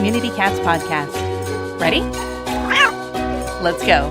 Community Cats podcast. Ready? Let's go.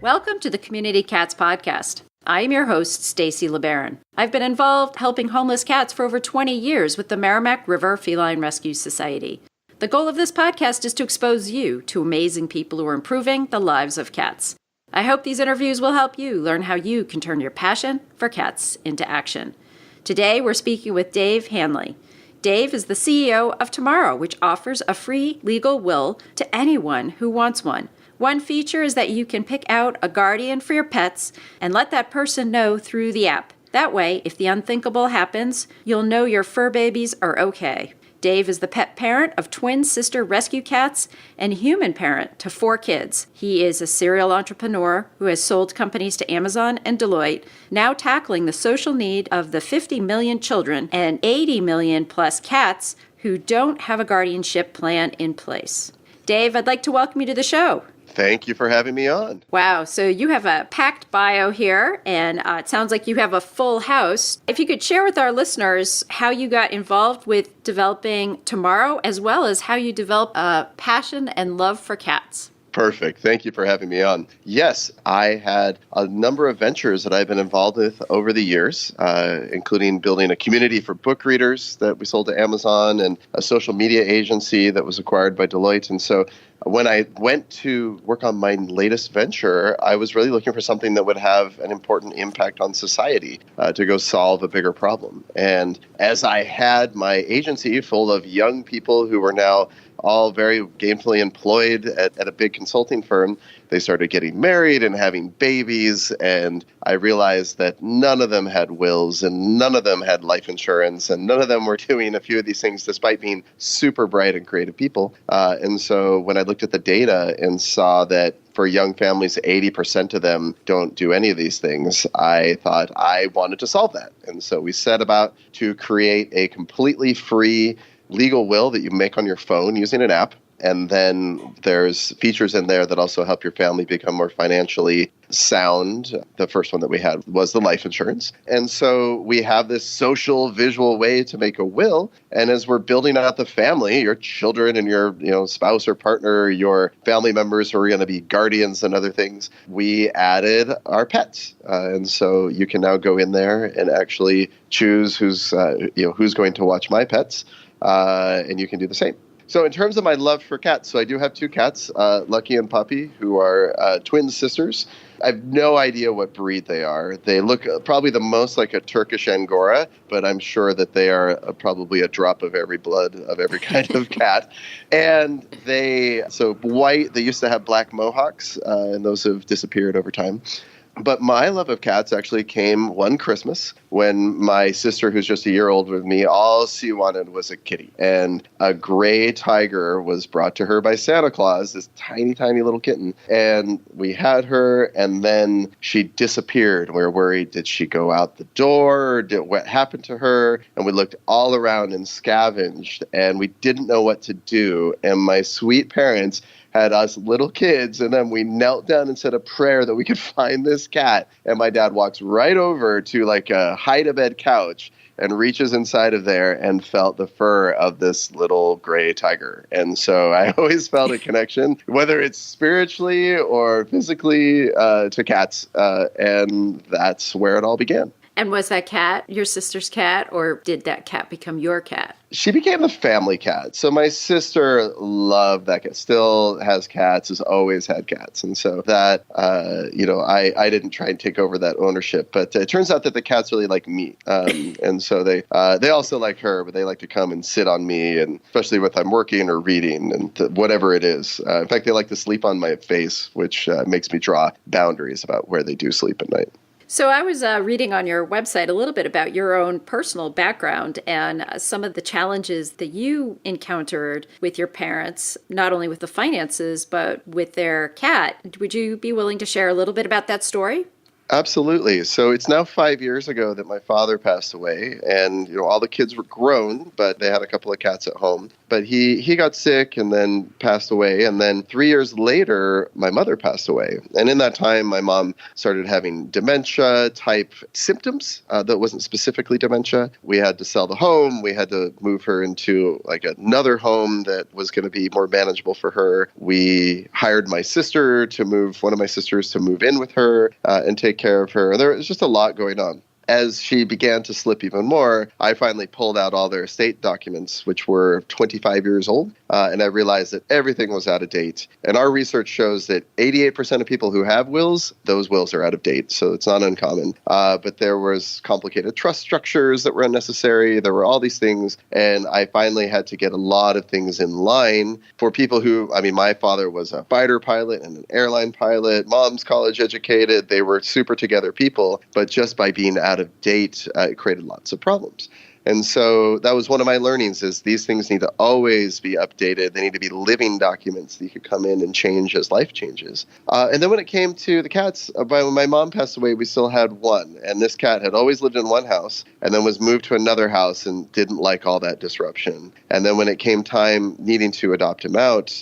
Welcome to the Community Cats podcast. I am your host, Stacy LeBaron. I've been involved helping homeless cats for over 20 years with the Merrimack River Feline Rescue Society. The goal of this podcast is to expose you to amazing people who are improving the lives of cats. I hope these interviews will help you learn how you can turn your passion for cats into action. Today, we're speaking with Dave Hanley. Dave is the CEO of Tomorrow, which offers a free legal will to anyone who wants one. One feature is that you can pick out a guardian for your pets and let that person know through the app. That way, if the unthinkable happens, you'll know your fur babies are okay. Dave is the pet parent of twin sister rescue cats and human parent to 4 kids. He is a serial entrepreneur who has sold companies to Amazon and Deloitte, now tackling the social need of the 50 million children and 80 million plus cats who don't have a guardianship plan in place. Dave, I'd like to welcome you to the show. Thank you for having me on. Wow, so you have a packed bio here, and it sounds like you have a full house. If you could share with our listeners how you got involved with developing Tomorrow, as well as how you developed a passion and love for cats. Perfect. Thank you for having me on. Yes, I had a number of ventures that I've been involved with over the years, including building a community for book readers that we sold to Amazon and a social media agency that was acquired by Deloitte. And so when I went to work on my latest venture, I was really looking for something that would have an important impact on society to go solve a bigger problem. And as I had my agency full of young people who were now all very gainfully employed at a big consulting firm, they started getting married and having babies, and I realized that none of them had wills and none of them had life insurance and none of them were doing a few of these things despite being super bright and creative people. And so when I looked at the data and saw that for young families, 80% of them don't do any of these things, I thought I wanted to solve that. And so we set about to create a completely free legal will that you make on your phone using an app. And then there's features in there that also help your family become more financially sound. The first one that we had was the life insurance. And so we have this social visual way to make a will. And as we're building out the family, your children and your spouse or partner, your family members who are going to be guardians and other things, we added our pets. And so you can now go in there and actually choose who's going to watch my pets. And you can do the same. So in terms of my love for cats, so I do have 2 cats, Lucky and Puppy, who are twin sisters. I have no idea what breed they are. They look probably the most like a Turkish Angora, but I'm sure that they are probably a drop of every blood of every kind of cat. And so white, they used to have black mohawks, and those have disappeared over time. But my love of cats actually came one Christmas when my sister, who's just a year old with me, all she wanted was a kitty. And a gray tiger was brought to her by Santa Claus, this tiny, tiny little kitten. And we had her, and then she disappeared. We were worried, did she go out the door? What happened to her? And we looked all around and scavenged, and we didn't know what to do. And my sweet parents had us little kids, and then we knelt down and said a prayer that we could find this cat. And my dad walks right over to like a hide-a-bed couch and reaches inside of there and felt the fur of this little gray tiger. And so I always felt a connection, whether it's spiritually or physically, to cats. And that's where it all began. And was that cat your sister's cat, or did that cat become your cat? She became a family cat. So my sister loved that cat, still has cats, has always had cats. And so that, I didn't try and take over that ownership. But it turns out that the cats really like me. And so they also like her, but they like to come and sit on me, and especially if I'm working or reading and whatever it is. In fact, they like to sleep on my face, which makes me draw boundaries about where they do sleep at night. So I was reading on your website a little bit about your own personal background and some of the challenges that you encountered with your parents, not only with the finances, but with their cat. Would you be willing to share a little bit about that story? Absolutely. So it's now 5 years ago that my father passed away, and all the kids were grown, but they had a couple of cats at home. But he got sick and then passed away, and then 3 years later, my mother passed away. And in that time, my mom started having dementia-type symptoms that wasn't specifically dementia. We had to sell the home. We had to move her into like another home that was going to be more manageable for her. We hired one of my sisters to move in with her and take care of her. There was just a lot going on. As she began to slip even more, I finally pulled out all their estate documents, which were 25 years old, and I realized that everything was out of date. And our research shows that 88% of people who have wills, those wills are out of date, so it's not uncommon. But there was complicated trust structures that were unnecessary. There were all these things, and I finally had to get a lot of things in line for people my father was a fighter pilot and an airline pilot, mom's college educated. They were super together people, but just by being out of date, it created lots of problems. And so that was one of my learnings is these things need to always be updated. They need to be living documents that you could come in and change as life changes. And then when it came to the cats, when my mom passed away, we still had one. And this cat had always lived in one house and then was moved to another house and didn't like all that disruption. And then when it came time needing to adopt him out,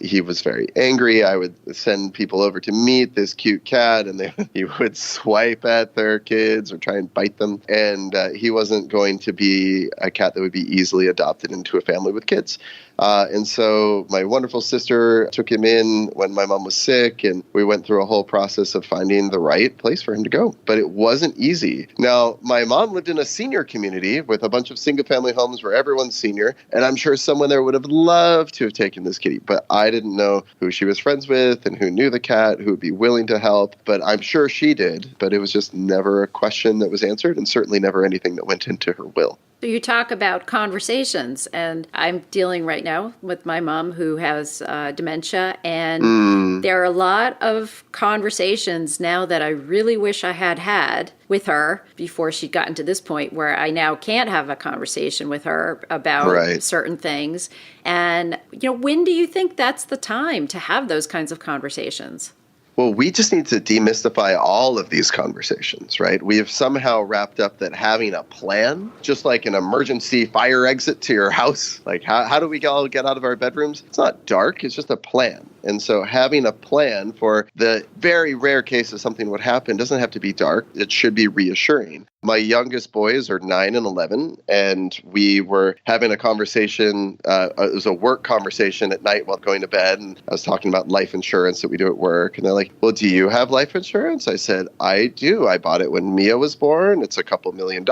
he was very angry. I would send people over to meet this cute cat, and he would swipe at their kids or try and bite them. And he wasn't going to be a cat that would be easily adopted into a family with kids. And so my wonderful sister took him in when my mom was sick, and we went through a whole process of finding the right place for him to go. But it wasn't easy. Now, my mom lived in a senior community with a bunch of single-family homes where everyone's senior, and I'm sure someone there would have loved to have taken this kitty, but I didn't know who she was friends with and who knew the cat, who would be willing to help, but I'm sure she did. But it was just never a question that was answered, and certainly never anything that went into her will. So you talk about conversations, and I'm dealing right now with my mom who has dementia, and there are a lot of conversations now that I really wish I had with her before she'd gotten to this point where I now can't have a conversation with her about certain things. And, when do you think that's the time to have those kinds of conversations? Well, we just need to demystify all of these conversations, right? We have somehow wrapped up that having a plan, just like an emergency fire exit to your house, like how do we all get out of our bedrooms? It's not dark, it's just a plan. And so having a plan for the very rare case that something would happen doesn't have to be dark. It should be reassuring. My youngest boys are 9 and 11, and we were having a conversation. It was a work conversation at night while going to bed, and I was talking about life insurance that we do at work. And they're like, well, do you have life insurance? I said, I do. I bought it when Mia was born. It's a couple $1 million.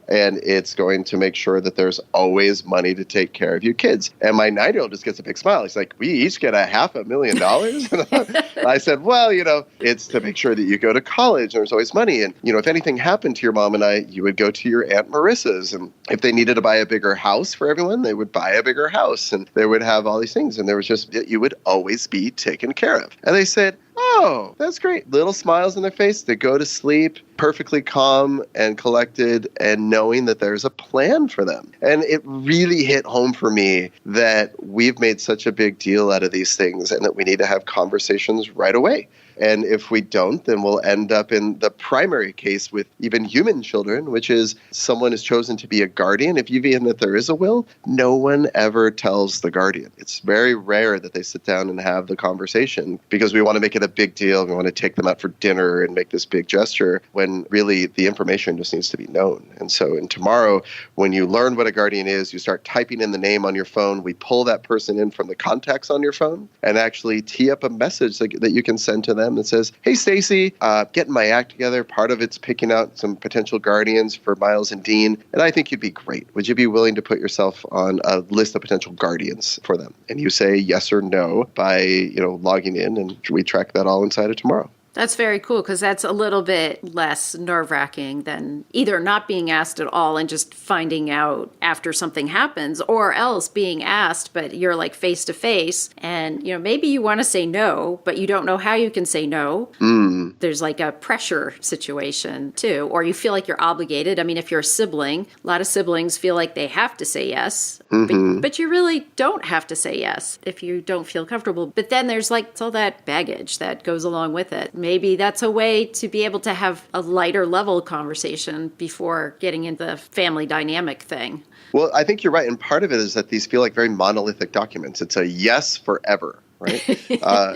And it's going to make sure that there's always money to take care of you kids. And my 9-year-old just gets a big smile. He's like, we each get $500,000? I said, well, it's to make sure that you go to college and there's always money. And, if anything happened to your mom and I, you would go to your Aunt Marissa's. And if they needed to buy a bigger house for everyone, they would buy a bigger house. And they would have all these things. And there was just, you would always be taken care of. And they said, oh, that's great. Little smiles on their face. They go to sleep perfectly calm and collected and knowing that there's a plan for them. And it really hit home for me that we've made such a big deal out of these things and that we need to have conversations right away. And if we don't, then we'll end up in the primary case with even human children, which is someone is chosen to be a guardian. If even that there is a will, no one ever tells the guardian. It's very rare that they sit down and have the conversation because we want to make it a big deal. We want to take them out for dinner and make this big gesture when really the information just needs to be known. And so tomorrow, when you learn what a guardian is, you start typing in the name on your phone. We pull that person in from the contacts on your phone and actually tee up a message that you can send to them that says, hey, Stacy, getting my act together. Part of it's picking out some potential guardians for Miles and Dean. And I think you'd be great. Would you be willing to put yourself on a list of potential guardians for them? And you say yes or no by, logging in, and we track that all inside of tomorrow. That's very cool because that's a little bit less nerve-wracking than either not being asked at all and just finding out after something happens, or else being asked, but you're like face to face and, maybe you want to say no, but you don't know how you can say no. There's like a pressure situation too, or you feel like you're obligated. I mean, if you're a sibling, a lot of siblings feel like they have to say yes, but you really don't have to say yes if you don't feel comfortable. But then there's like all that baggage that goes along with it. maybe that's a way to be able to have a lighter level conversation before getting into the family dynamic thing. Well, I think you're right. And part of it is that these feel like very monolithic documents. It's a yes forever. Right.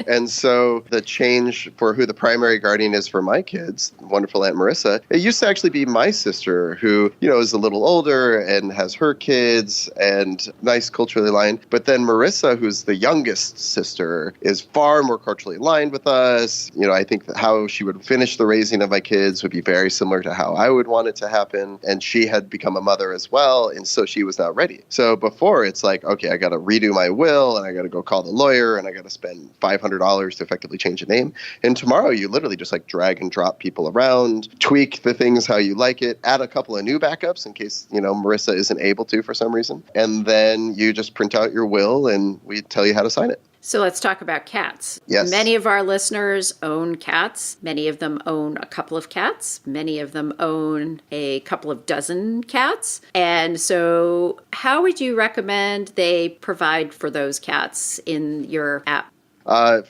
And so the change for who the primary guardian is for my kids, wonderful Aunt Marissa, it used to actually be my sister who, is a little older and has her kids and nice culturally aligned. But then Marissa, who's the youngest sister, is far more culturally aligned with us. I think that how she would finish the raising of my kids would be very similar to how I would want it to happen. And she had become a mother as well. And so she was now ready. So before it's like, okay, I got to redo my will and I got to go call the lawyer and I got to spend $500 to effectively change a name. And tomorrow you literally just like drag and drop people around, tweak the things how you like it, add a couple of new backups in case, Marissa isn't able to for some reason. And then you just print out your will and we tell you how to sign it. So let's talk about cats. Yes. Many of our listeners own cats. Many of them own a couple of cats. Many of them own a couple of dozen cats. And so how would you recommend they provide for those cats in your app?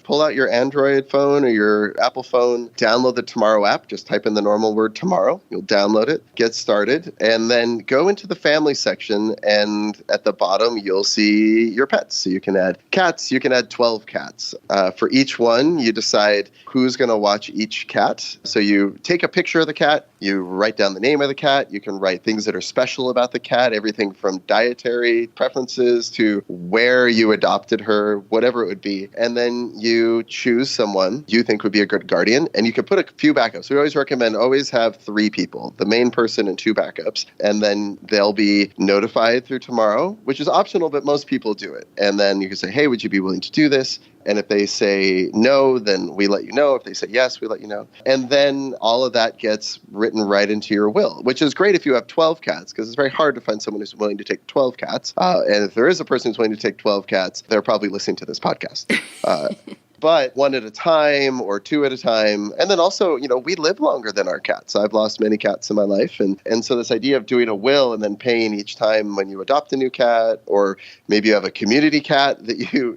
Pull out your Android phone or your Apple phone, download the Tomorrow app, just type in the normal word tomorrow. You'll download it, get started, and then go into the family section, and at the bottom, you'll see your pets. So you can add cats, you can add 12 cats. For each one, you decide who's going to watch each cat. So you take a picture of the cat, you write down the name of the cat, you can write things that are special about the cat, everything from dietary preferences to where you adopted her, whatever it would be. And then you choose someone you think would be a good guardian, and you can put a few backups. We always recommend always have 3 people, the main person and 2 backups, and then they'll be notified through Tomorrow, which is optional, but most people do it. And then you can say, hey, would you be willing to do this? And if they say no, then we let you know. If they say yes, we let you know. And then all of that gets written right into your will, which is great if you have 12 cats, because it's very hard to find someone who's willing to take 12 cats. And if there is a person who's willing to take 12 cats, they're probably listening to this podcast. But 1 at a time or 2 at a time. And then also, we live longer than our cats. I've lost many cats in my life. And so this idea of doing a will and then paying each time when you adopt a new cat, or maybe you have a community cat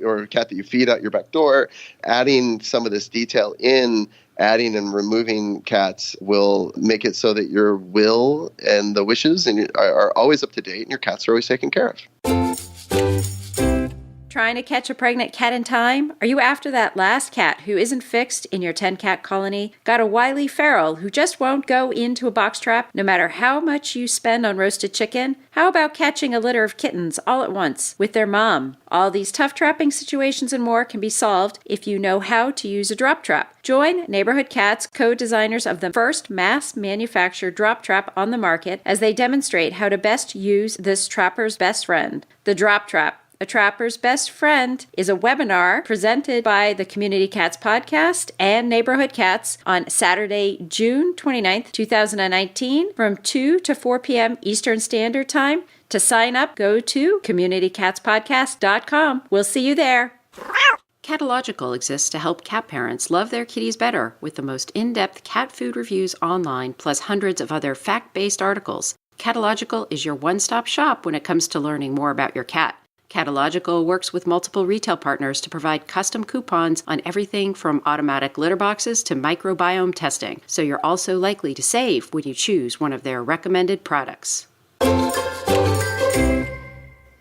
or a cat that you feed out your back door, adding some of this detail in, adding and removing cats will make it so that your will and the wishes are always up to date and your cats are always taken care of. Trying to catch a pregnant cat in time? Are you after that last cat who isn't fixed in your 10-cat colony? Got a wily feral who just won't go into a box trap no matter how much you spend on roasted chicken? How about catching a litter of kittens all at once with their mom? All these tough trapping situations and more can be solved if you know how to use a drop trap. Join Neighborhood Cats, co-designers of the first mass-manufactured drop trap on the market, as they demonstrate how to best use this trapper's best friend, the drop trap. A Trapper's Best Friend is a webinar presented by the Community Cats podcast and Neighborhood Cats on Saturday, June 29th, 2019 from 2 to 4 p.m. Eastern Standard Time. To sign up, go to communitycatspodcast.com. We'll see you there. Catalogical exists to help cat parents love their kitties better with the most in-depth cat food reviews online, plus hundreds of other fact-based articles. Catalogical is your one-stop shop when it comes to learning more about your cat. Catalogical works with multiple retail partners to provide custom coupons on everything from automatic litter boxes to microbiome testing, so you're also likely to save when you choose one of their recommended products.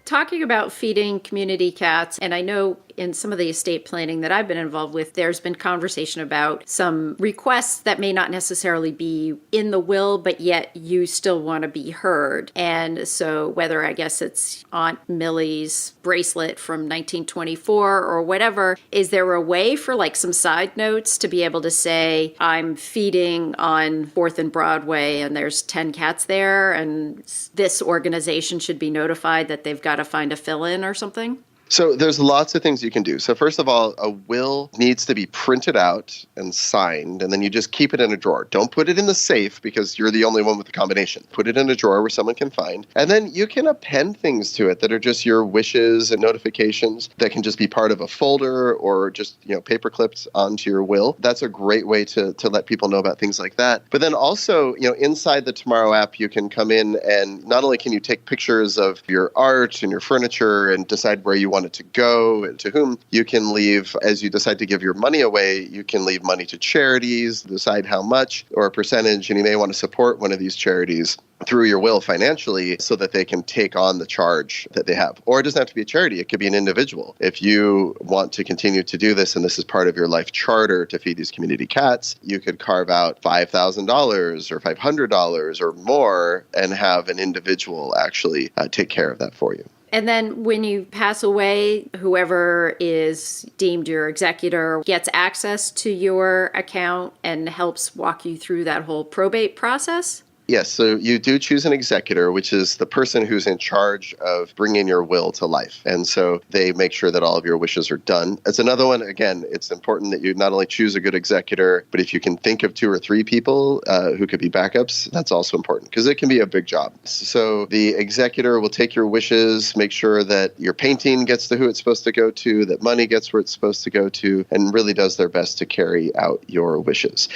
Talking about feeding community cats, and I know in some of the estate planning that I've been involved with, there's been conversation about some requests that may not necessarily be in the will, but yet you still want to be heard. And so whether, I guess it's Aunt Millie's bracelet from 1924 or whatever, is there a way for like some side notes to be able to say, I'm feeding on 4th and Broadway and there's 10 cats there and this organization should be notified that they've got to find a fill-in or something? So there's lots of things you can do. So first of all, a will needs to be printed out and signed, and then you just keep it in a drawer. Don't put it in the safe because you're the only one with the combination. Put it in a drawer where someone can find. And then you can append things to it that are just your wishes and notifications that can just be part of a folder or just, paper clipped onto your will. That's a great way to let people know about things like that. But then also, inside the Tomorrow app, you can come in and not only can you take pictures of your art and your furniture and decide where you want want it to go, and to whom. You can leave, as you decide to give your money away, you can leave money to charities, decide how much or a percentage, and you may want to support one of these charities through your will financially so that they can take on the charge that they have. Or it doesn't have to be a charity. It could be an individual. If you want to continue to do this, and this is part of your life charter to feed these community cats, you could carve out $5,000 or $500 or more and have an individual actually take care of that for you. And then when you pass away, whoever is deemed your executor gets access to your account and helps walk you through that whole probate process? Yes, so you do choose an executor, which is the person who's in charge of bringing your will to life. And so they make sure that all of your wishes are done. It's another one, again, it's important that you not only choose a good executor, but if you can think of 2 or 3 people who could be backups, that's also important because it can be a big job. So the executor will take your wishes, make sure that your painting gets to who it's supposed to go to, that money gets where it's supposed to go to, and really does their best to carry out your wishes.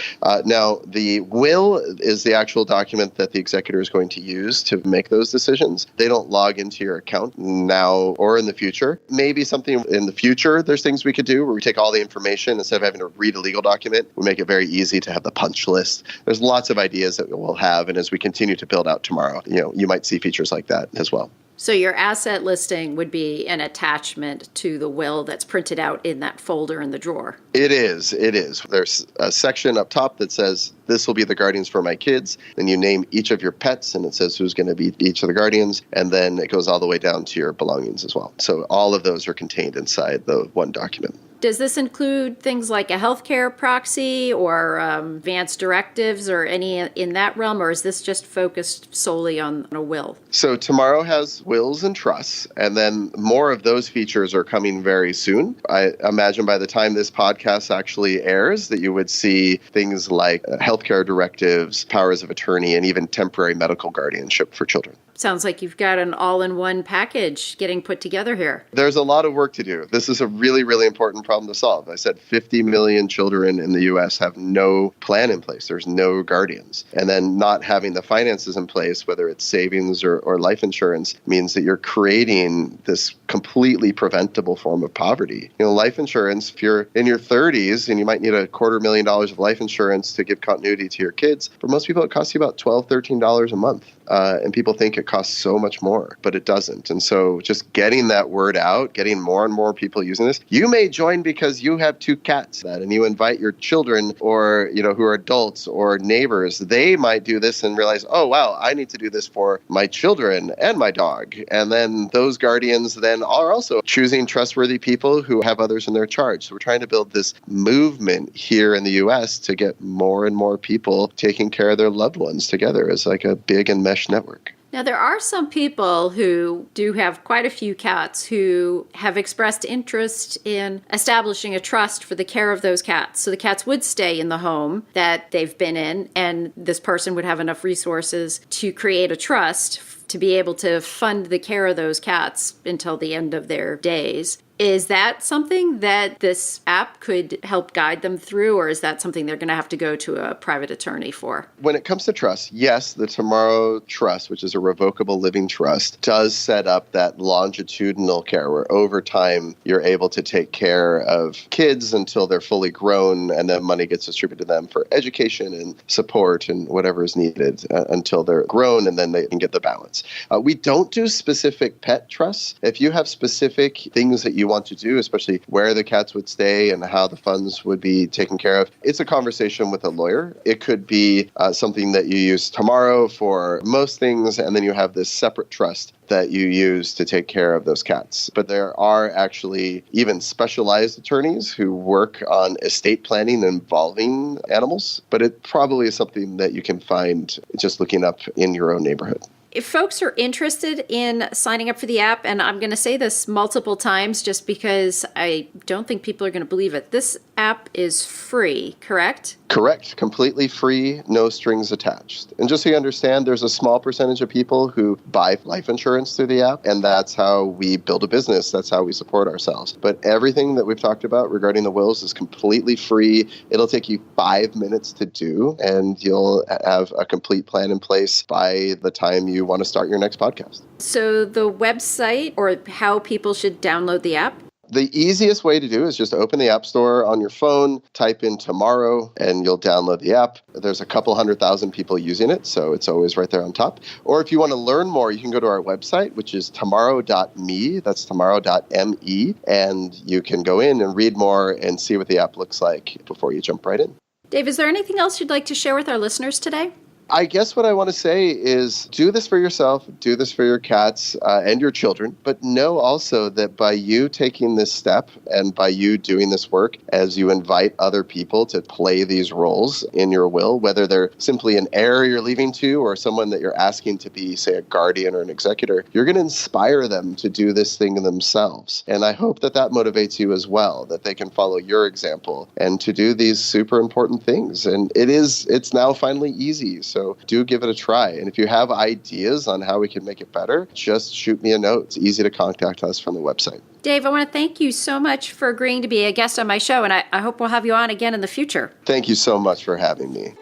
Now, the will is the actual document that the executor is going to use to make those decisions. They don't log into your account now or in the future. Maybe something in the future, there's things we could do where we take all the information instead of having to read a legal document. We make it very easy to have the punch list. There's lots of ideas that we'll have. And as we continue to build out tomorrow, you might see features like that as well. So your asset listing would be an attachment to the will that's printed out in that folder in the drawer. It is. There's a section up top that says, this will be the guardians for my kids. Then you name each of your pets, and it says who's going to be each of the guardians. And then it goes all the way down to your belongings as well. So all of those are contained inside the one document. Does this include things like a healthcare proxy or advanced directives or any in that realm, or is this just focused solely on a will? So tomorrow has wills and trusts, and then more of those features are coming very soon. I imagine by the time this podcast actually airs that you would see things like healthcare directives, powers of attorney, and even temporary medical guardianship for children. Sounds like you've got an all-in-one package getting put together here. There's a lot of work to do. This is a really, really important problem to solve. I said 50 million children in the U.S. have no plan in place. There's no guardians. And then not having the finances in place, whether it's savings or life insurance, means that you're creating this completely preventable form of poverty. Life insurance, if you're in your 30s and you might need $250,000 of life insurance to give continuity to your kids, for most people it costs you about $12, $13 a month. And people think it costs so much more, but it doesn't. And so just getting that word out, getting more and more people using this. You may join because you have 2 cats and you invite your children or, who are adults or neighbors. They might do this and realize, oh, wow, I need to do this for my children and my dog. And then those guardians then are also choosing trustworthy people who have others in their charge. So we're trying to build this movement here in the U.S. to get more and more people taking care of their loved ones together as like a big and mesh network. Now, there are some people who do have quite a few cats who have expressed interest in establishing a trust for the care of those cats. So the cats would stay in the home that they've been in, and this person would have enough resources to create a trust to be able to fund the care of those cats until the end of their days. Is that something that this app could help guide them through, or is that something they're going to have to go to a private attorney for? When it comes to trust, yes, the Tomorrow Trust, which is a revocable living trust, does set up that longitudinal care where over time you're able to take care of kids until they're fully grown, and then money gets distributed to them for education and support and whatever is needed until they're grown, and then they can get the balance. We don't do specific pet trusts. If you have specific things that you want to do, especially where the cats would stay and how the funds would be taken care of, it's a conversation with a lawyer. It could be something that you use tomorrow for most things, and then you have this separate trust that you use to take care of those cats. But there are actually even specialized attorneys who work on estate planning involving animals, but it probably is something that you can find just looking up in your own neighborhood. If folks are interested in signing up for the app, and I'm going to say this multiple times just because I don't think people are going to believe it, this app is free, correct? Correct. Completely free, no strings attached. And just so you understand, there's a small percentage of people who buy life insurance through the app, and that's how we build a business. That's how we support ourselves. But everything that we've talked about regarding the wills is completely free. It'll take you 5 minutes to do, and you'll have a complete plan in place by the time you want to start your next podcast. So the website or how people should download the app? The easiest way to do is just open the App Store on your phone, type in Tomorrow, and you'll download the app. There's a couple 100,000 people using it, so it's always right there on top. Or if you want to learn more, you can go to our website, which is tomorrow.me. That's tomorrow.me. And you can go in and read more and see what the app looks like before you jump right in. Dave, is there anything else you'd like to share with our listeners today? I guess what I want to say is do this for yourself, do this for your cats and your children, but know also that by you taking this step and by you doing this work as you invite other people to play these roles in your will, whether they're simply an heir you're leaving to or someone that you're asking to be, say, a guardian or an executor, you're going to inspire them to do this thing themselves. And I hope that that motivates you as well, that they can follow your example and to do these super important things. And it's now finally easy. So do give it a try. And if you have ideas on how we can make it better, just shoot me a note. It's easy to contact us from the website. Dave, I want to thank you so much for agreeing to be a guest on my show, and I hope we'll have you on again in the future. Thank you so much for having me.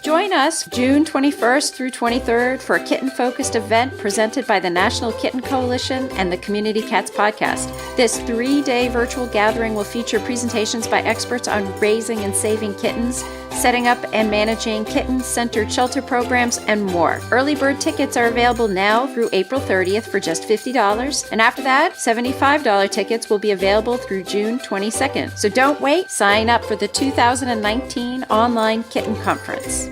Join us June 21st through 23rd for a kitten-focused event presented by the National Kitten Coalition and the Community Cats Podcast. This 3-day virtual gathering will feature presentations by experts on raising and saving kittens, setting up and managing kitten-centered shelter programs, and more. Early bird tickets are available now through April 30th for just $50, and after that, $75 tickets will be available through June 22nd. So don't wait, sign up for the 2019 Online Kitten Conference.